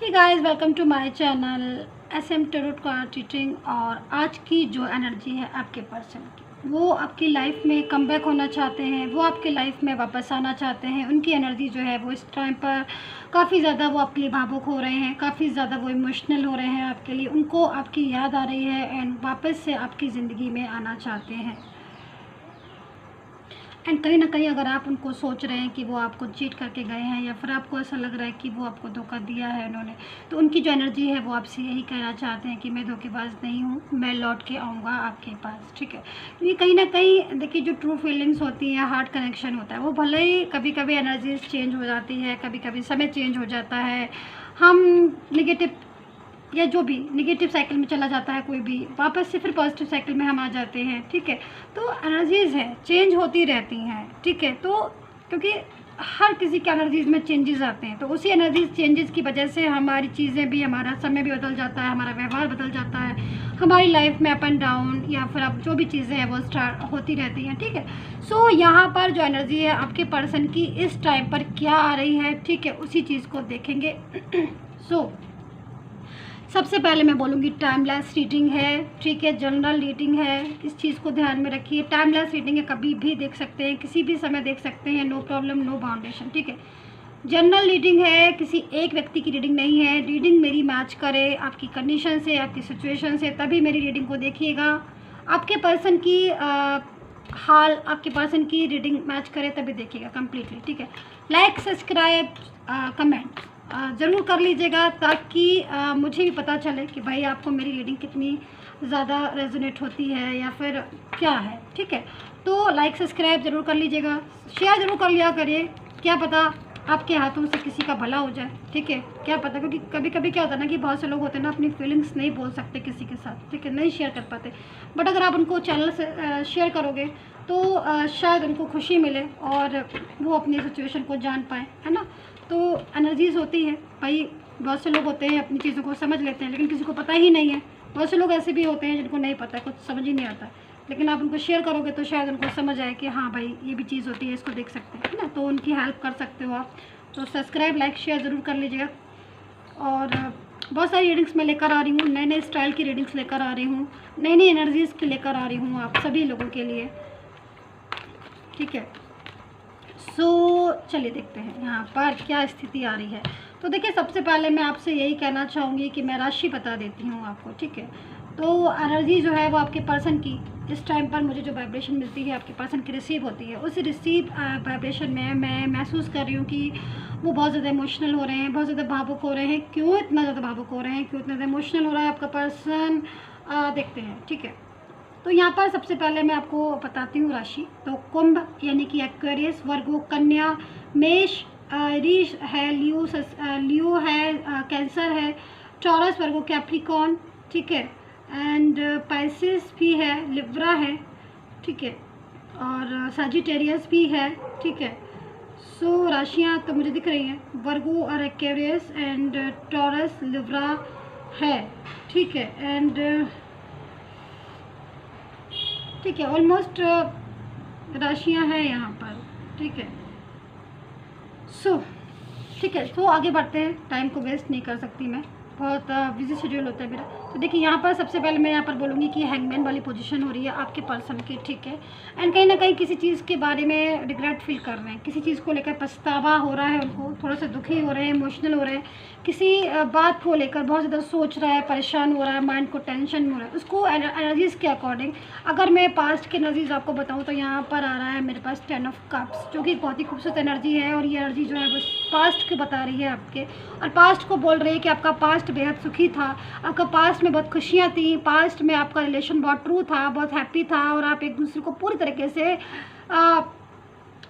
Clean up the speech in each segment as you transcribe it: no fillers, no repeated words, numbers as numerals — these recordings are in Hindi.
Hey guys, welcome to my channel SM tarot card reading. और आज की जो एनर्जी है आपके पर्सन की, वो आपकी लाइफ में कमबैक होना चाहते हैं, वो आपके लाइफ में वापस आना चाहते हैं। उनकी एनर्जी जो है वो इस टाइम पर काफ़ी ज़्यादा वो आपके लिए भावुक हो रहे हैं, काफ़ी ज़्यादा वो इमोशनल हो रहे हैं आपके लिए। उनको आपकी याद आ रही है एंड वापस से आपकी ज़िंदगी में आना चाहते हैं। एंड कहीं ना कहीं अगर आप उनको सोच रहे हैं कि वो आपको चीट करके गए हैं या फिर आपको ऐसा लग रहा है कि वो आपको धोखा दिया है उन्होंने, तो उनकी जो एनर्जी है वो आपसे यही कहना चाहते हैं कि मैं धोखेबाज नहीं हूँ, मैं लौट के आऊँगा आपके पास। ठीक है, ये कहीं ना कहीं देखिए, जो ट्रू फीलिंग्स होती हैं, हार्ट कनेक्शन होता है, वो भले ही कभी कभी एनर्जीज चेंज हो जाती है, कभी कभी समय चेंज हो जाता है, हम निगेटिव या जो भी निगेटिव साइकिल में चला जाता है कोई भी, वापस से फिर पॉजिटिव साइकिल में हम आ जाते हैं। ठीक है, तो एनर्जीज़ है चेंज होती रहती हैं। ठीक है, तो क्योंकि हर किसी के एनर्जीज़ में चेंजेस आते हैं, तो उसी एनर्जीज चेंजेस की वजह से हमारी चीज़ें भी, हमारा समय भी बदल जाता है, हमारा व्यवहार बदल जाता है, हमारी लाइफ में अप एंड डाउन या फिर अब जो भी चीज़ें हैं वो स्टार्ट होती रहती हैं। ठीक है, सो यहाँ पर जो एनर्जी है आपके पर्सन की इस टाइम पर क्या आ रही है, ठीक है, उसी चीज़ को देखेंगे। सबसे पहले मैं बोलूँगी टाइमलेस रीडिंग है। ठीक है, जनरल रीडिंग है, इस चीज़ को ध्यान में रखिए। टाइमलेस रीडिंग है, कभी भी देख सकते हैं, किसी भी समय देख सकते हैं, नो प्रॉब्लम, नो बाउंडेशन। ठीक है, जनरल रीडिंग है, किसी एक व्यक्ति की रीडिंग नहीं है। रीडिंग मेरी मैच करे आपकी कंडीशन से, आपकी सिचुएशन से, तभी मेरी रीडिंग को देखिएगा। आपके पर्सन की हाल, आपके पर्सन की रीडिंग मैच करे तभी देखिएगा कम्प्लीटली। ठीक है, लाइक, सब्सक्राइब, कमेंट ज़रूर कर लीजिएगा, ताकि मुझे भी पता चले कि भाई आपको मेरी रीडिंग कितनी ज़्यादा रेजोनेट होती है या फिर क्या है। ठीक है, तो लाइक सब्सक्राइब ज़रूर कर लीजिएगा, शेयर ज़रूर कर लिया करिए, क्या पता आपके हाथों से किसी का भला हो जाए। ठीक है, क्या पता, क्योंकि कभी कभी क्या होता है ना कि बहुत से लोग होते हैं ना, अपनी फीलिंग्स नहीं बोल सकते किसी के साथ। ठीक है, नहीं शेयर कर पाते, बट अगर आप उनको चैनल से शेयर करोगे तो शायद उनको खुशी मिले और वो अपनी सिचुएशन को जान पाए, है ना। तो एनर्जीज़ होती है भाई, बहुत से लोग होते हैं अपनी चीज़ों को समझ लेते हैं, लेकिन किसी को पता ही नहीं है। बहुत से लोग ऐसे भी होते हैं जिनको नहीं पता है, कुछ समझ ही नहीं आता, लेकिन आप उनको शेयर करोगे तो शायद उनको समझ आए कि हाँ भाई ये भी चीज़ होती है, इसको देख सकते हैं, है ना। तो उनकी हेल्प कर सकते हो आप। तो सब्सक्राइब, लाइक, शेयर ज़रूर कर लीजिएगा। और बहुत सारी रीडिंग्स मैं लेकर आ रही हूँ, नए नए स्टाइल की रीडिंग्स लेकर आ रही हूँ, नई नई एनर्जीज़ की लेकर आ रही हूँ आप सभी लोगों के लिए। ठीक है, चलिए देखते हैं यहाँ पर क्या स्थिति आ रही है। तो देखिए, सबसे पहले मैं आपसे यही कहना चाहूँगी कि मैं राशि बता देती हूँ आपको। ठीक है, तो एनर्जी जो है वो आपके पर्सन की इस टाइम पर मुझे जो वाइब्रेशन मिलती है आपके पर्सन की रिसीव होती है, उस रिसीव वाइब्रेशन में मैं महसूस कर रही हूँ कि वो बहुत ज़्यादा इमोशनल हो रहे हैं, बहुत ज़्यादा भावुक हो रहे हैं। क्यों इतना ज़्यादा भावुक हो रहे हैं, क्यों इतना ज़्यादा इमोशनल हो रहा है आपका पर्सन, देखते हैं। ठीक है, तो यहाँ पर सबसे पहले मैं आपको बताती हूँ राशि। तो कुंभ यानी कि एक्वेरियस, वर्गो, कन्या, मेष, रीश है, लियो है, कैंसर है, टॉरस, वर्गो, कैप्रिकॉर्न। ठीक है, एंड पाइसिस भी है, लिब्रा है। ठीक है, और सजिटेरियस भी है। ठीक है, सो राशियाँ तो मुझे दिख रही हैं, वर्गो और एक्वेरियस एंड टॉरस, लिब्रा है। ठीक है, एंड ठीक है, ऑलमोस्ट राशियाँ हैं यहाँ पर। ठीक है, ठीक है, आगे बढ़ते हैं, टाइम को वेस्ट नहीं कर सकती मैं, बहुत बिजी शेड्यूल होता है मेरा। तो देखिए, यहाँ पर सबसे पहले मैं यहाँ पर बोलूँगी कि हैंगमैन वाली पोजीशन हो रही है आपके पर्सन की। ठीक है, एंड कहीं ना कहीं किसी चीज़ के बारे में रिग्रेट फील कर रहे हैं, किसी चीज़ को लेकर पछतावा हो रहा है उनको, थोड़ा सा दुखी हो रहे हैं, इमोशनल हो रहे हैं, किसी बात को लेकर बहुत ज़्यादा सोच रहा है, परेशान हो रहा है, माइंड को टेंशन हो रहा है। उसको एनर्जीज़ के अकॉर्डिंग अगर मैं पास्ट की एनर्जीज़ आपको बताऊँ तो यहाँ पर आ रहा है मेरे पास 10 ऑफ कप्स, जो कि बहुत ही खूबसूरत एनर्जी है। और ये एनर्जी जो है वो पास्ट की बता रही है आपके, और पास्ट को बोल रही है कि आपका पास्ट बेहद सुखी था, आपका पास्ट में बहुत खुशियाँ थी, पास्ट में आपका रिलेशन बहुत ट्रू था, बहुत हैप्पी था, और आप एक दूसरे को पूरी तरीके से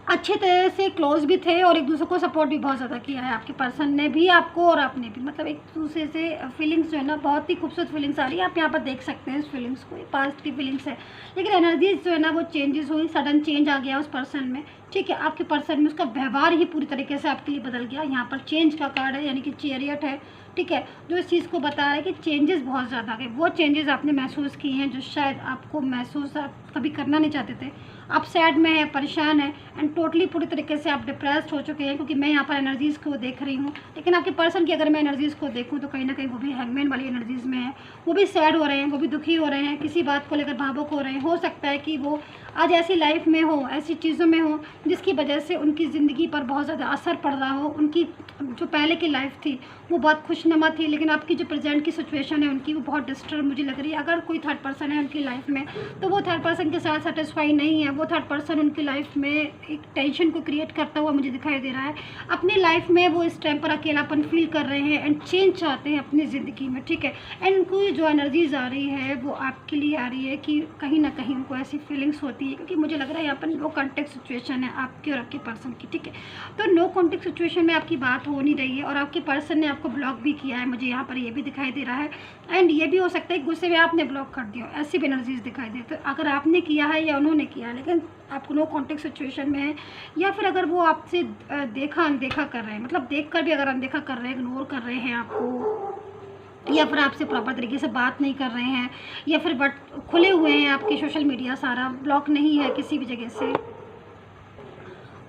अच्छे तरह से क्लोज भी थे, और एक दूसरे को सपोर्ट भी बहुत ज़्यादा किया है आपके पर्सन ने भी आपको और आपने भी, मतलब एक दूसरे से फीलिंग्स जो है ना, बहुत ही खूबसूरत फीलिंग्स आ रही है। आप यहाँ पर देख सकते हैं इस फीलिंग्स को, पास्ट की फीलिंग्स है, लेकिन एनर्जीज जो है ना वो चेंजेस हुई, सडन चेंज आ गया उस पर्सन में। ठीक है। आपके पर्सन में उसका व्यवहार ही पूरी तरीके से आपके लिए बदल गया। यहाँ पर चेंज का कार्ड है, यानी कि चैरियट है, ठीक है, जो इस चीज़ को बता रहा है कि चेंजेस बहुत ज़्यादा आ गए। वो चेंजेस आपने महसूस किए हैं जो शायद आपको महसूस आप कभी करना नहीं चाहते थे। आप सैड में हैं, परेशान हैं, एंड टोटली पूरी तरीके से आप डिप्रेस्ड हो चुके हैं, क्योंकि मैं यहाँ पर एनर्जीज़ को देख रही हूँ। लेकिन आपके पर्सन की अगर मैं एनर्जीज़ को देखूँ तो कहीं ना कहीं वो भी हैंगमैन वाली एनर्जीज़ में है। वो भी सैड हो रहे हैं, वो भी दुखी हो रहे हैं, किसी बात को लेकर भावुक हो रहे हैं। हो सकता है कि वो आज ऐसी लाइफ में हो, ऐसी चीज़ों में हो जिसकी वजह से उनकी ज़िंदगी पर बहुत ज़्यादा असर पड़ रहा हो। उनकी जो पहले की लाइफ थी वो बहुत खुशनुमा थी, लेकिन आपकी जो प्रेजेंट की सिचुएशन है उनकी वो बहुत डिस्टर्ब मुझे लग रही है। अगर कोई थर्ड पर्सन है उनकी लाइफ में तो वो थर्ड पर्सन के साथ सेटिस्फाई नहीं है। वो थर्ड पर्सन उनकी लाइफ में एक टेंशन को क्रिएट करता हुआ मुझे दिखाई दे रहा है। अपनी लाइफ में वो इस टाइम पर अकेलापन फील कर रहे हैं एंड चेंज चाहते हैं अपनी ज़िंदगी में, ठीक है। एंड उनको जो एनर्जीज आ रही है वो आपके लिए आ रही है कि कहीं ना कहीं उनको ऐसी फीलिंग्स होती है, क्योंकि मुझे लग रहा है यहाँ पर नो कॉन्टेक्ट सिचुएशन है आपकी और आपके पर्सन की, ठीक है। तो नो कॉन्टेक्ट सिचुएशन में आपकी बात हो नहीं रही है और आपके पर्सन ने आपको ब्लॉक भी किया है, मुझे यहाँ पर ये भी दिखाई दे रहा है। एंड ये भी हो सकता है गुस्से में आपने ब्लॉक कर दिया, ऐसी भी एनर्जीज दिखाई दे। तो अगर आपने किया है या उन्होंने किया है, लेकिन आपको नो कॉन्टेक्ट सिचुएशन में है, या फिर अगर वो आपसे देखा अनदेखा कर रहे हैं, मतलब देखकर भी अगर अनदेखा कर रहे हैं, इग्नोर कर रहे हैं आपको, या फिर आपसे प्रॉपर तरीके से बात नहीं कर रहे हैं, या फिर बट खुले हुए हैं आपके सोशल मीडिया, सारा ब्लॉक नहीं है किसी भी जगह से,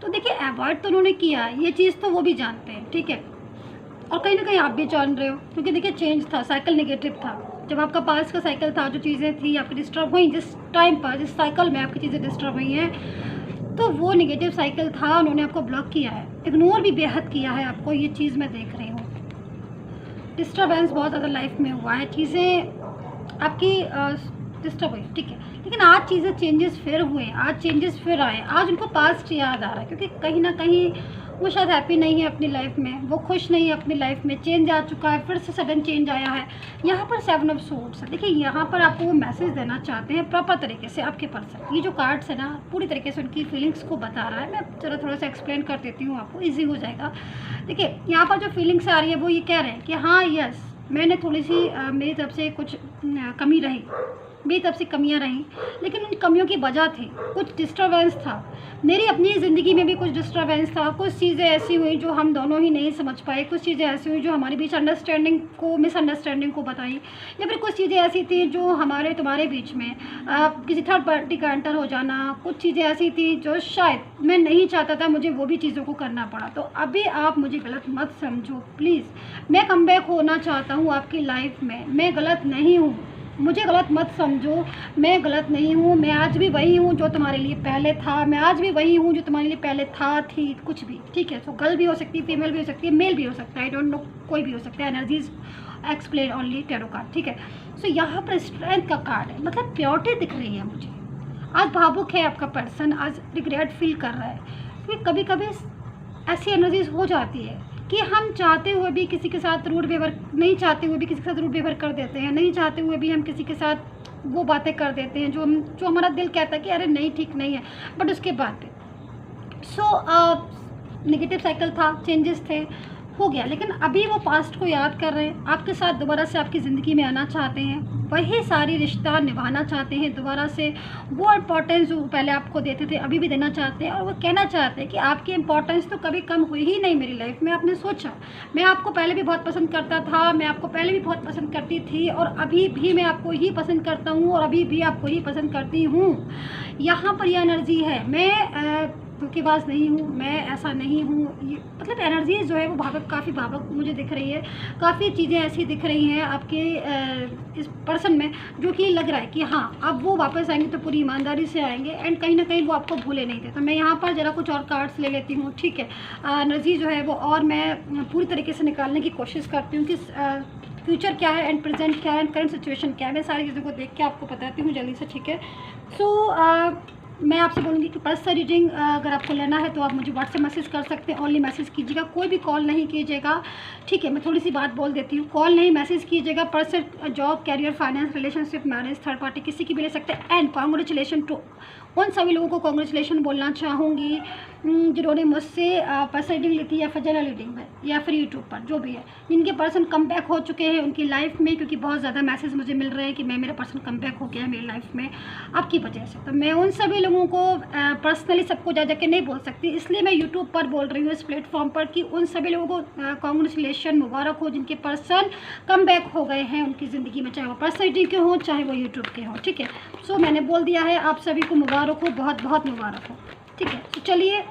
तो देखिए अवॉइड तो उन्होंने किया, ये चीज़ तो वो भी जानते हैं, ठीक है। और कहीं ना कहीं आप भी जान रहे हो, क्योंकि देखिए चेंज था, साइकिल नेगेटिव था। जब आपका पास का साइकिल था, जो चीज़ें थी आपकी डिस्टर्ब हुई, जिस टाइम पर जिस साइकिल में आपकी चीज़ें डिस्टर्ब हुई हैं, तो वो नेगेटिव साइकिल था, उन्होंने आपको ब्लॉक किया है, इग्नोर भी बेहद किया है आपको। ये चीज़ मैं देख रही हूँ, डिस्टर्बेंस बहुत ज़्यादा लाइफ में हुआ है, चीज़ें आपकी डिस्टर्ब हुई, ठीक है। लेकिन आज चीज़ें चेंजेस फिर हुए, आज चेंजेस फिर आए, आज उनको पास्ट याद आ रहा है, क्योंकि कहीं ना कहीं वो शायद हैप्पी नहीं है अपनी लाइफ में, वो खुश नहीं है अपनी लाइफ में, चेंज आ चुका है, फिर से सडन चेंज आया है। यहाँ पर 7 ऑफ सोर्ड्स है, देखिए यहाँ पर आपको वो मैसेज देना चाहते हैं प्रॉपर तरीके से आपके पर्सन। ये जो कार्ड्स है ना, पूरी तरीके से उनकी फीलिंग्स को बता रहा है। मैं चलो थोड़ा सा एक्सप्लेन कर देती हूँ, आपको ईजी हो जाएगा। देखिए यहाँ पर जो फीलिंग्स आ रही है वो ये कह रहे हैं कि हाँ यस, मैंने थोड़ी सी मेरी तरफ से कुछ कमी रही, मेरी तरफ से कमियां रहीं, लेकिन उन कमियों की वजह थी कुछ डिस्टर्बेंस था, मेरी अपनी ज़िंदगी में भी कुछ डिस्टर्बेंस था, कुछ चीज़ें ऐसी हुई जो हम दोनों ही नहीं समझ पाए, कुछ चीज़ें ऐसी हुई जो हमारे बीच अंडरस्टैंडिंग को मिसअंडरस्टैंडिंग को बताई, या फिर कुछ चीज़ें ऐसी थी जो हमारे तुम्हारे बीच में किसी थर्ड पार्टी का एंटर हो जाना, कुछ चीज़ें ऐसी थी जो शायद मैं नहीं चाहता था, मुझे वो भी चीज़ों को करना पड़ा। तो अभी आप मुझे गलत मत समझो प्लीज़, मैं कमबैक होना चाहता हूँ आपकी लाइफ में, मैं गलत नहीं हूँ, मुझे गलत मत समझो, मैं गलत नहीं हूँ, मैं आज भी वही हूँ जो तुम्हारे लिए पहले था, मैं आज भी वही हूँ जो तुम्हारे लिए पहले था, थी, कुछ भी, ठीक है। सो गर्ल भी हो सकती है, फीमेल भी हो सकती है, मेल भी हो सकता है, आई डोंट नो, कोई भी हो सकता है। Energies explain only tarot card, ठीक है। सो यहाँ पर स्ट्रेंथ का कार्ड है, मतलब प्योरिटी दिख रही है मुझे। आज भावुक है आपका पर्सन, आज रिग्रेट फील कर रहा है, क्योंकि कभी कभी ऐसी एनर्जीज हो जाती है कि हम चाहते हुए भी किसी के साथ रूड व्यवहार, नहीं चाहते हुए भी किसी के साथ रूड व्यवहार कर देते हैं, नहीं चाहते हुए भी हम किसी के साथ वो बातें कर देते हैं जो हमारा दिल कहता है कि अरे नहीं, ठीक नहीं है, बट उसके बाद नेगेटिव साइकिल था, चेंजेस थे, हो गया। लेकिन अभी वो पास्ट को याद कर रहे हैं, आपके साथ दोबारा से आपकी ज़िंदगी में आना चाहते हैं, वही सारी रिश्ता निभाना चाहते हैं दोबारा से, वो इम्पोर्टेंस जो पहले आपको देते थे अभी भी देना चाहते हैं, और वो कहना चाहते हैं कि आपकी इम्पोर्टेंस तो कभी कम हुई ही नहीं मेरी लाइफ में। आपने सोचा मैं आपको पहले भी बहुत पसंद करता था, मैं आपको पहले भी बहुत पसंद करती थी, और अभी भी मैं आपको ही पसंद करता हूँ, और अभी भी आपको ही पसंद करती हूँ। यहाँ पर यह एनर्जी है, मैं धोखेबाज नहीं हूँ, मैं ऐसा नहीं हूँ, ये मतलब एनर्जी जो है वो भावुक, काफ़ी भावुक मुझे दिख रही है, काफ़ी चीज़ें ऐसी दिख रही हैं आपके इस पर्सन में जो कि लग रहा है कि हाँ अब वो वापस आएंगे तो पूरी ईमानदारी से आएंगे, एंड कहीं ना कहीं वो आपको भूले नहीं थे। तो मैं यहाँ पर ज़रा कुछ और कार्ड्स ले लेती हूँ, ठीक है। एनर्जी जो है वो और मैं पूरी तरीके से निकालने की कोशिश करती हूँ कि फ्यूचर क्या है एंड प्रेजेंट क्या है एंड करंट सिचुएशन क्या है, मैं सारी चीज़ों को देख के आपको बताती हूँ जल्दी से, ठीक है। सो मैं आपसे बोलूँगी कि पर्सनल रीडिंग अगर आपको लेना है तो आप मुझे व्हाट्सएप मैसेज कर सकते हैं, ओनली मैसेज कीजिएगा, कोई भी कॉल नहीं कीजिएगा, ठीक है, मैं थोड़ी सी बात बोल देती हूँ। कॉल नहीं, मैसेज कीजिएगा। Personal, job, career, finance, relationship, marriage, third party, किसी की भी ले सकते हैं। एंड कॉन्ग्रेचुलेशन टू उन सभी लोगों को कॉन्ग्रेचुलेशन बोलना चाहूँगी जिन्होंने मुझसे पर्सन रीडिंग ली थी, या फिर जनरल रीडिंग में, या फिर यूट्यूब पर, जो भी है, जिनके पर्सन कम बैक हो चुके हैं उनकी लाइफ में, क्योंकि बहुत ज़्यादा मैसेज मुझे मिल रहे हैं कि मेरा पर्सन कम बैक हो गया है मेरी लाइफ में आपकी वजह से। तो मैं उन सभी लोगों को पर्सनली सबको जा के नहीं बोल सकती, इसलिए मैं यूट्यूब पर बोल रही हूँ इस प्लेटफॉर्म पर, कि उन सभी लोगों को कॉन्ग्रेचुलेशन, मुबारक हो जिनके पर्सन कम बैक हो गए हैं उनकी ज़िंदगी में, चाहे वो पर्सन रीडिंग के हों, चाहे वो यूट्यूब के हों। ठीक है, सो मैंने बोल दिया है, आप सभी को मुबारक हो, बहुत बहुत मुबारक हो। ठीक है, तो चलिए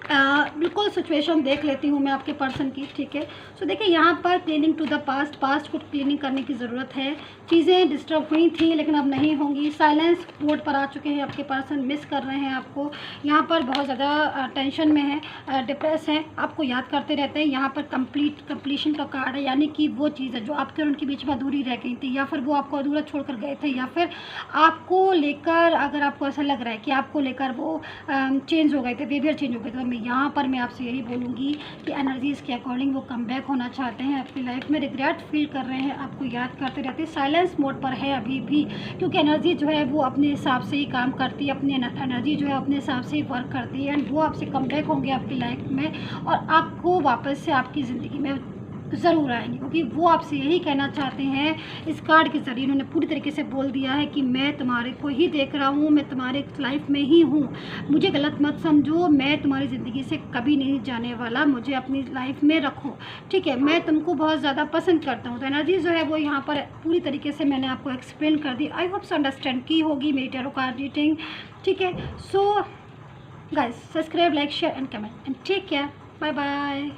बिल्कुल सिचुएशन देख लेती हूँ मैं आपके पर्सन की। ठीक है, सो देखिए यहाँ पर cleaning to the past, past को क्लीनिंग करने की ज़रूरत है। चीज़ें डिस्टर्ब हुई थी लेकिन अब नहीं होंगी। साइलेंस मोड पर आ चुके हैं आपके पर्सन, मिस कर रहे हैं आपको, यहाँ पर बहुत ज़्यादा टेंशन में है, डिप्रेस है, आपको याद करते रहते हैं। यहाँ पर कंप्लीशन का कार्ड है, यानी कि वो चीज़ है जो आपके और उनके बीच में अधूरी रह गई थी, या फिर वो आपको अधूरा छोड़कर गए थे, या फिर आपको लेकर, अगर आपको ऐसा लग रहा है कि आपको लेकर वो चेंज हो गए थे, बिहेवियर चेंज हो गए थे, तो यहाँ पर मैं आपसे यही बोलूँगी कि एनर्जीज़ के अकॉर्डिंग वो कम बैक होना चाहते हैं आपकी लाइफ में, रिग्रेट फील कर रहे हैं, आपको याद करते रहते हैं, साइलेंस मोड पर है अभी भी, क्योंकि एनर्जी जो है वो अपने हिसाब से ही काम करती है, अपनी एनर्जी जो है अपने हिसाब से ही वर्क करती है, एंड वो आपसे कम बैक होंगे आपकी लाइफ में, और आपको वापस से आपकी ज़िंदगी में ज़रूर आएंगे, क्योंकि वो आपसे यही कहना चाहते हैं। इस कार्ड के ज़रिए उन्होंने पूरी तरीके से बोल दिया है कि मैं तुम्हारे को ही देख रहा हूँ, मैं तुम्हारे लाइफ में ही हूँ, मुझे गलत मत समझो, मैं तुम्हारी ज़िंदगी से कभी नहीं जाने वाला, मुझे अपनी लाइफ में रखो। ठीक है, मैं तुमको बहुत ज़्यादा पसंद करता हूँ। तो एनर्जी जो है वो यहाँ पर पूरी तरीके से मैंने आपको एक्सप्लेन कर दी। आई होप सो अंडरस्टैंड की होगी मेरी टैरो कार्ड रीडिंग। ठीक है, so guys, subscribe, like, share and comment, and take care, bye bye.